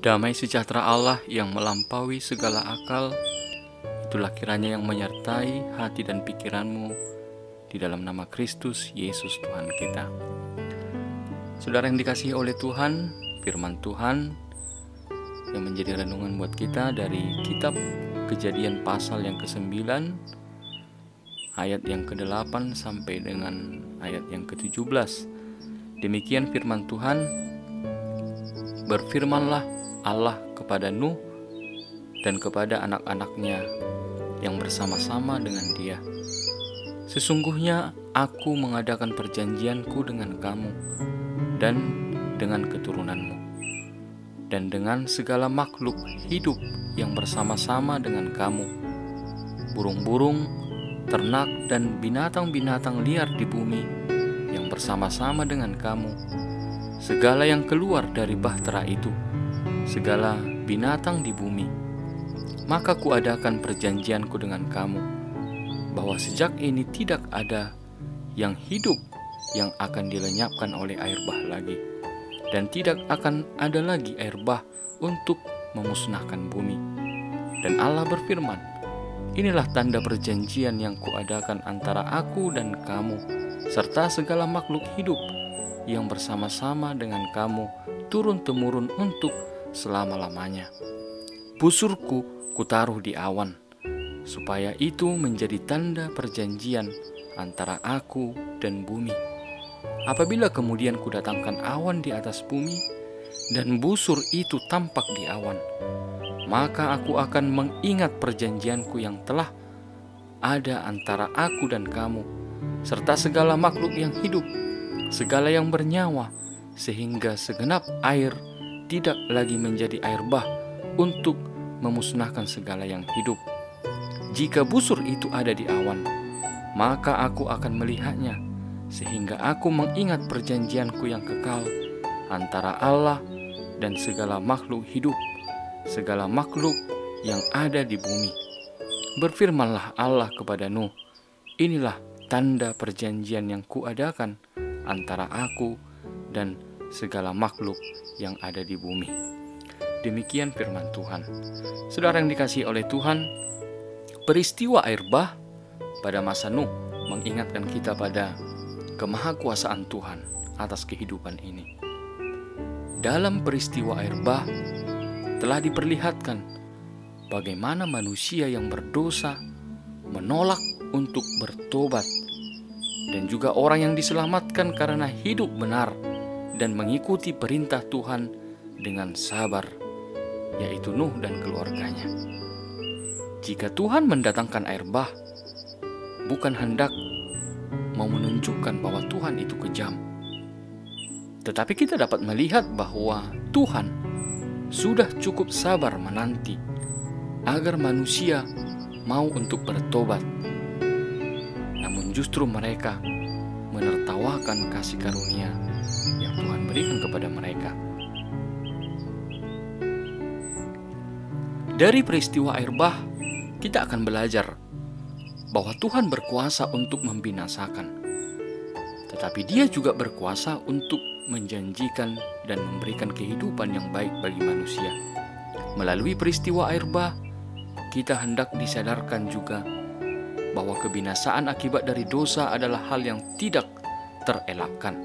Damai sejahtera Allah yang melampaui segala akal, itulah kiranya yang menyertai hati dan pikiranmu di dalam nama Kristus Yesus Tuhan kita. Saudara yang dikasihi oleh Tuhan, firman Tuhan yang menjadi renungan buat kita dari kitab Kejadian pasal yang ke-9 ayat yang ke-8 sampai dengan ayat yang ke-17. Demikian firman Tuhan. Berfirmanlah Allah kepada Nuh dan kepada anak-anaknya yang bersama-sama dengan dia. Sesungguhnya aku mengadakan perjanjianku dengan kamu dan dengan keturunanmu, dan dengan segala makhluk hidup yang bersama-sama dengan kamu, burung-burung, ternak, dan binatang-binatang liar di bumi yang bersama-sama dengan kamu, segala yang keluar dari bahtera itu, segala binatang di bumi. Maka kuadakan perjanjianku dengan kamu, bahwa sejak ini tidak ada yang hidup yang akan dilenyapkan oleh air bah lagi, dan tidak akan ada lagi air bah untuk memusnahkan bumi. Dan Allah berfirman, inilah tanda perjanjian yang kuadakan antara aku dan kamu, serta segala makhluk hidup yang bersama-sama dengan kamu turun-temurun untuk selama-lamanya. Busurku kutaruh di awan, supaya itu menjadi tanda perjanjian antara aku dan bumi. Apabila kemudian kudatangkan awan di atas bumi, dan busur itu tampak di awan, maka aku akan mengingat perjanjianku yang telah ada antara aku dan kamu, serta segala makhluk yang hidup, segala yang bernyawa, sehingga segenap air tidak lagi menjadi air bah untuk memusnahkan segala yang hidup. Jika busur itu ada di awan, maka aku akan melihatnya, sehingga aku mengingat perjanjianku yang kekal antara Allah dan segala makhluk hidup, segala makhluk yang ada di bumi. Berfirmanlah Allah kepada Nuh, inilah tanda perjanjian yang kuadakan antara aku dan segala makhluk yang ada di bumi. Demikian firman Tuhan. Saudara yang dikasihi oleh Tuhan, peristiwa air bah pada masa Nuh mengingatkan kita pada kemahakuasaan Tuhan atas kehidupan ini. Dalam peristiwa air bah telah diperlihatkan bagaimana manusia yang berdosa menolak untuk bertobat, dan juga orang yang diselamatkan karena hidup benar dan mengikuti perintah Tuhan dengan sabar, yaitu Nuh dan keluarganya. Jika Tuhan mendatangkan air bah, bukan hendak mau menunjukkan bahwa Tuhan itu kejam, tetapi kita dapat melihat bahwa Tuhan sudah cukup sabar menanti agar manusia mau untuk bertobat. Namun justru mereka menertawakan kasih karunia yang Tuhan berikan kepada mereka. Dari peristiwa air bah, kita akan belajar bahwa Tuhan berkuasa untuk membinasakan, tetapi Dia juga berkuasa untuk menjanjikan dan memberikan kehidupan yang baik bagi manusia. Melalui peristiwa air bah, kita hendak disadarkan juga bahwa kebinasaan akibat dari dosa adalah hal yang tidak terelakkan.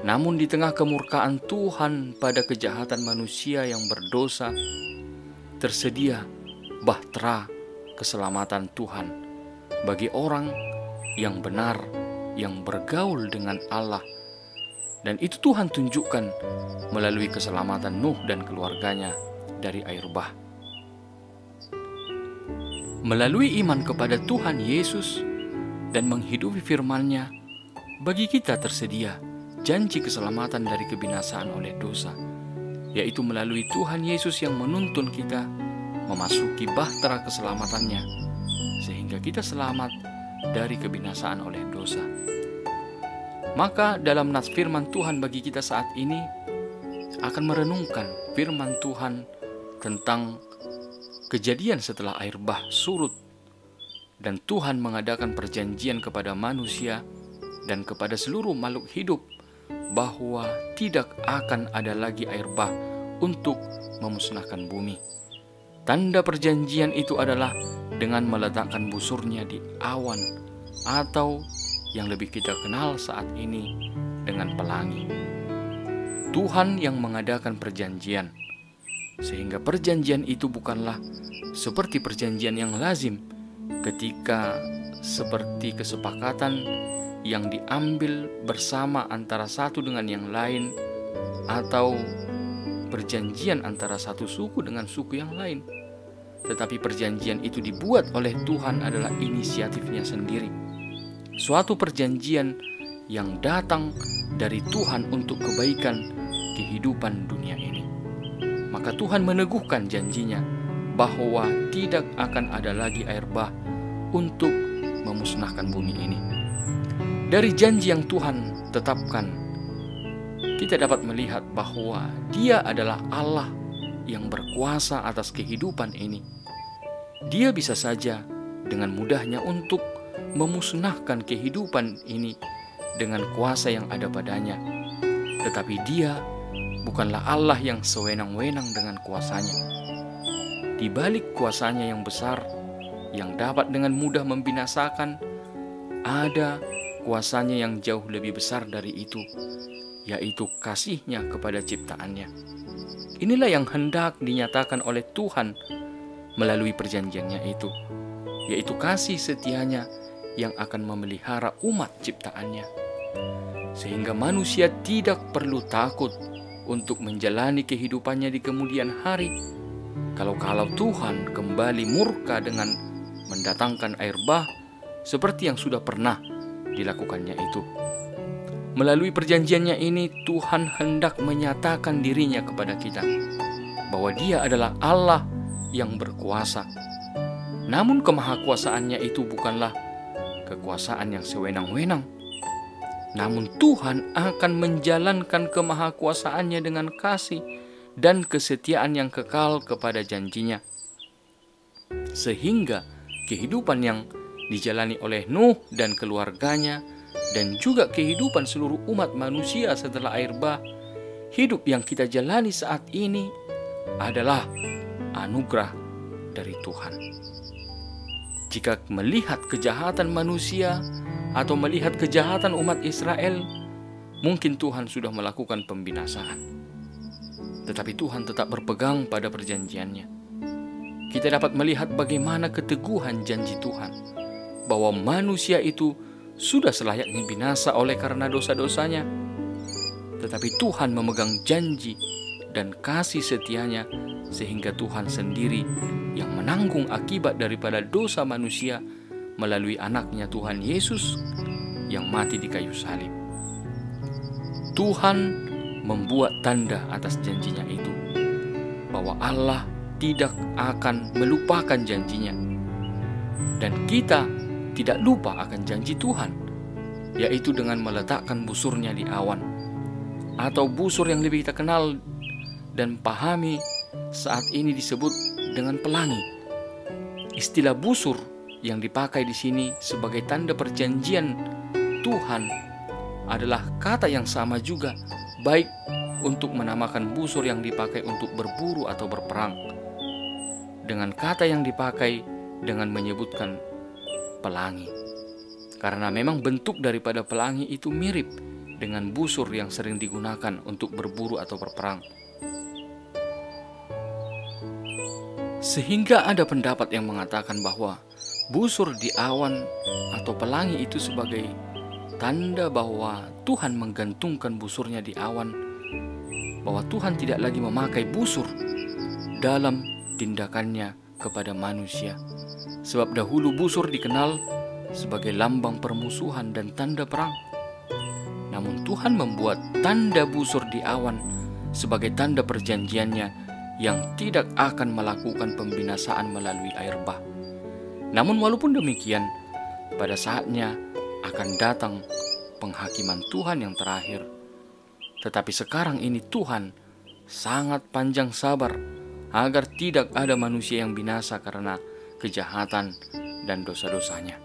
Namun di tengah kemurkaan Tuhan pada kejahatan manusia yang berdosa, tersedia bahtera keselamatan Tuhan bagi orang yang benar, yang bergaul dengan Allah. Dan itu Tuhan tunjukkan melalui keselamatan Nuh dan keluarganya dari air bah. Melalui iman kepada Tuhan Yesus dan menghidupi firman-Nya, bagi kita tersedia janji keselamatan dari kebinasaan oleh dosa, yaitu melalui Tuhan Yesus yang menuntun kita memasuki bahtera keselamatannya, sehingga kita selamat dari kebinasaan oleh dosa. Maka dalam nas firman Tuhan bagi kita saat ini akan merenungkan firman Tuhan tentang kejadian setelah air bah surut, dan Tuhan mengadakan perjanjian kepada manusia dan kepada seluruh makhluk hidup bahwa tidak akan ada lagi air bah untuk memusnahkan bumi. Tanda perjanjian itu adalah dengan meletakkan busurnya di awan, atau yang lebih kita kenal saat ini dengan pelangi. Tuhan yang mengadakan perjanjian, sehingga perjanjian itu bukanlah seperti perjanjian yang lazim ketika seperti kesepakatan yang diambil bersama antara satu dengan yang lain, atau perjanjian antara satu suku dengan suku yang lain. Tetapi perjanjian itu dibuat oleh Tuhan adalah inisiatifnya sendiri. Suatu perjanjian yang datang dari Tuhan untuk kebaikan kehidupan dunia ini. Maka Tuhan meneguhkan janjinya bahwa tidak akan ada lagi air bah untuk memusnahkan bumi ini. Dari janji yang Tuhan tetapkan, kita dapat melihat bahwa Dia adalah Allah yang berkuasa atas kehidupan ini. Dia bisa saja dengan mudahnya untuk memusnahkan kehidupan ini dengan kuasa yang ada padanya. Tetapi Dia bukanlah Allah yang sewenang-wenang dengan kuasanya. Di balik kuasanya yang besar, yang dapat dengan mudah membinasakan, ada kuasanya yang jauh lebih besar dari itu, yaitu kasih-Nya kepada ciptaannya. Inilah yang hendak dinyatakan oleh Tuhan melalui perjanjiannya itu, yaitu kasih setia-Nya yang akan memelihara umat ciptaannya, sehingga manusia tidak perlu takut untuk menjalani kehidupannya di kemudian hari, kalau Tuhan kembali murka dengan mendatangkan air bah seperti yang sudah pernah dilakukannya itu. Melalui perjanjiannya ini, Tuhan hendak menyatakan dirinya kepada kita bahwa Dia adalah Allah yang berkuasa. Namun kemahakuasaannya itu bukanlah kekuasaan yang sewenang-wenang. Namun Tuhan akan menjalankan kemahakuasaannya dengan kasih dan kesetiaan yang kekal kepada janjinya. Sehingga kehidupan yang dijalani oleh Nuh dan keluarganya, dan juga kehidupan seluruh umat manusia setelah air bah, hidup yang kita jalani saat ini adalah anugerah dari Tuhan. Jika melihat kejahatan manusia atau melihat kejahatan umat Israel, mungkin Tuhan sudah melakukan pembinasaan. Tetapi Tuhan tetap berpegang pada perjanjiannya. Kita dapat melihat bagaimana keteguhan janji Tuhan, bahwa manusia itu sudah selayaknya binasa oleh karena dosa-dosanya. Tetapi Tuhan memegang janji dan kasih setia-Nya, sehingga Tuhan sendiri yang menanggung akibat daripada dosa manusia melalui anaknya Tuhan Yesus yang mati di kayu salib. Tuhan membuat tanda atas janjinya itu, bahwa Allah tidak akan melupakan janjinya, dan kita tidak lupa akan janji Tuhan, yaitu dengan meletakkan busurnya di awan, atau busur yang lebih kita kenal dan pahami saat ini disebut dengan pelangi. Istilah busur yang dipakai di sini sebagai tanda perjanjian Tuhan adalah kata yang sama juga, baik untuk menamakan busur yang dipakai untuk berburu atau berperang, dengan kata yang dipakai dengan menyebutkan pelangi, karena memang bentuk daripada pelangi itu mirip dengan busur yang sering digunakan untuk berburu atau berperang. Sehingga ada pendapat yang mengatakan bahwa busur di awan atau pelangi itu sebagai tanda bahwa Tuhan menggantungkan busurnya di awan, bahwa Tuhan tidak lagi memakai busur dalam tindakannya kepada manusia. Sebab dahulu busur dikenal sebagai lambang permusuhan dan tanda perang. Namun Tuhan membuat tanda busur di awan sebagai tanda perjanjiannya yang tidak akan melakukan pembinasaan melalui air bah. Namun walaupun demikian, pada saatnya akan datang penghakiman Tuhan yang terakhir. Tetapi sekarang ini Tuhan sangat panjang sabar agar tidak ada manusia yang binasa karena kejahatan dan dosa-dosanya.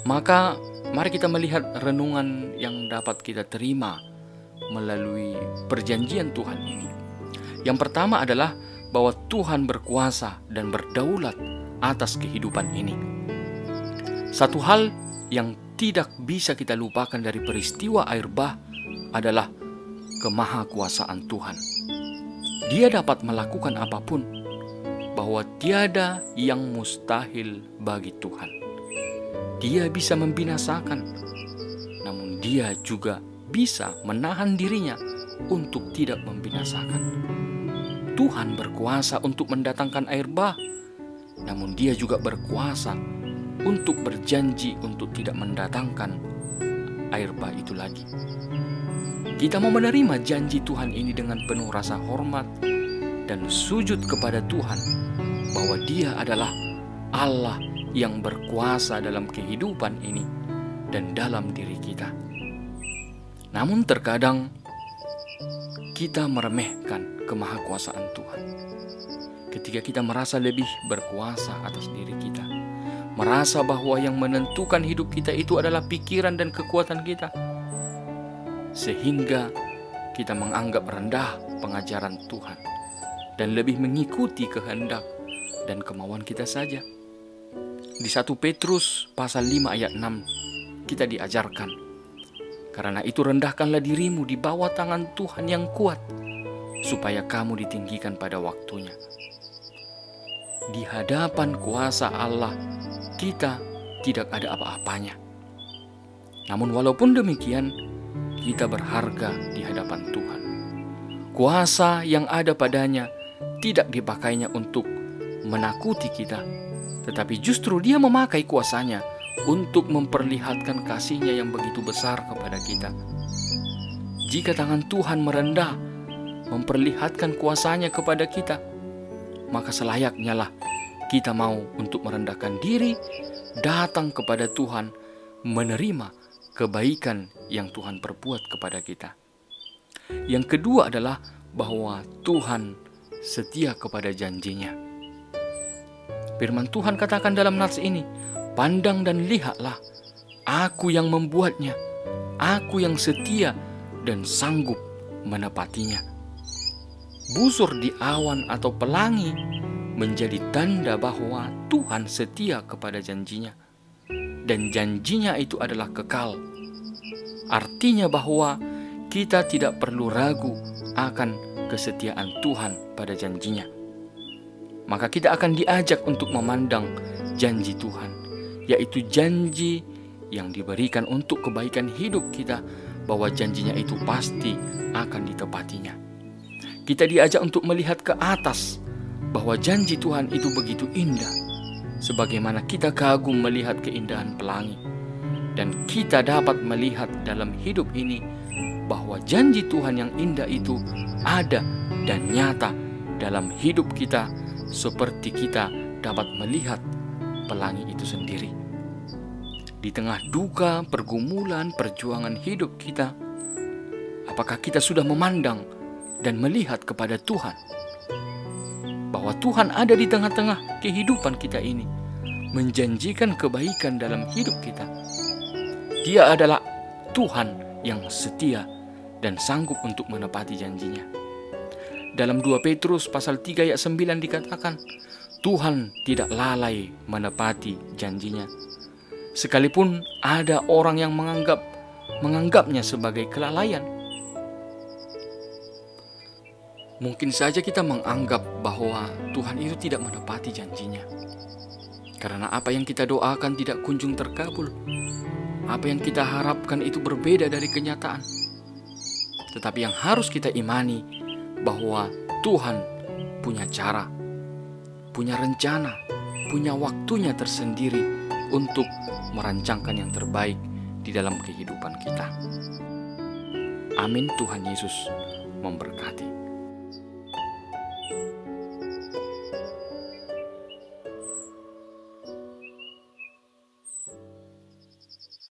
Maka mari kita melihat renungan yang dapat kita terima melalui perjanjian Tuhan ini. Yang pertama adalah bahwa Tuhan berkuasa dan berdaulat atas kehidupan ini. Satu hal yang tidak bisa kita lupakan dari peristiwa air bah adalah kemahakuasaan Tuhan. Dia dapat melakukan apapun, bahwa tiada yang mustahil bagi Tuhan. Dia bisa membinasakan, namun Dia juga bisa menahan dirinya untuk tidak membinasakan. Tuhan berkuasa untuk mendatangkan air bah, namun Dia juga berkuasa untuk berjanji untuk tidak mendatangkan air bah itu lagi. Kita mau menerima janji Tuhan ini dengan penuh rasa hormat dan sujud kepada Tuhan, bahwa Dia adalah Allah yang berkuasa dalam kehidupan ini dan dalam diri kita. Namun terkadang kita meremehkan kemahakuasaan Tuhan. Ketika kita merasa lebih berkuasa atas diri kita, merasa bahwa yang menentukan hidup kita itu adalah pikiran dan kekuatan kita, sehingga kita menganggap rendah pengajaran Tuhan dan lebih mengikuti kehendak dan kemauan kita saja. Di 1 Petrus pasal 5 ayat 6 kita diajarkan, karena itu rendahkanlah dirimu di bawah tangan Tuhan yang kuat, supaya kamu ditinggikan pada waktunya. Di hadapan kuasa Allah kita tidak ada apa-apanya. Namun walaupun demikian, kita berharga di hadapan Tuhan. Kuasa yang ada padanya tidak dipakainya untuk menakuti kita, tetapi justru Dia memakai kuasanya untuk memperlihatkan kasih-Nya yang begitu besar kepada kita. Jika tangan Tuhan merendah, memperlihatkan kuasanya kepada kita, maka selayaknya lah kita mau untuk merendahkan diri, datang kepada Tuhan, menerima kebaikan yang Tuhan perbuat kepada kita. Yang kedua adalah bahwa Tuhan setia kepada janjinya. Firman Tuhan katakan dalam nats ini, pandang dan lihatlah, aku yang membuatnya, aku yang setia dan sanggup menepatinya. Busur di awan atau pelangi menjadi tanda bahwa Tuhan setia kepada janjinya, dan janjinya itu adalah kekal. Artinya bahwa kita tidak perlu ragu akan kesetiaan Tuhan pada janjinya. Maka kita akan diajak untuk memandang janji Tuhan, yaitu janji yang diberikan untuk kebaikan hidup kita, bahwa janjinya itu pasti akan ditepatinya. Kita diajak untuk melihat ke atas, bahwa janji Tuhan itu begitu indah, sebagaimana kita kagum melihat keindahan pelangi. Dan kita dapat melihat dalam hidup ini bahwa janji Tuhan yang indah itu ada dan nyata dalam hidup kita, seperti kita dapat melihat pelangi itu sendiri. Di tengah duka, pergumulan, perjuangan hidup kita, apakah kita sudah memandang dan melihat kepada Tuhan, bahwa Tuhan ada di tengah-tengah kehidupan kita ini, menjanjikan kebaikan dalam hidup kita? Dia adalah Tuhan yang setia dan sanggup untuk menepati janjinya. Dalam 2 Petrus pasal 3 ayat 9 dikatakan, Tuhan tidak lalai menepati janjinya, sekalipun ada orang yang menganggapnya sebagai kelalaian. Mungkin saja kita menganggap bahwa Tuhan itu tidak menepati janjinya, karena apa yang kita doakan tidak kunjung terkabul. Apa yang kita harapkan itu berbeda dari kenyataan. Tetapi yang harus kita imani, bahwa Tuhan punya cara, punya rencana, punya waktunya tersendiri untuk merancangkan yang terbaik di dalam kehidupan kita. Amin. Tuhan Yesus memberkati.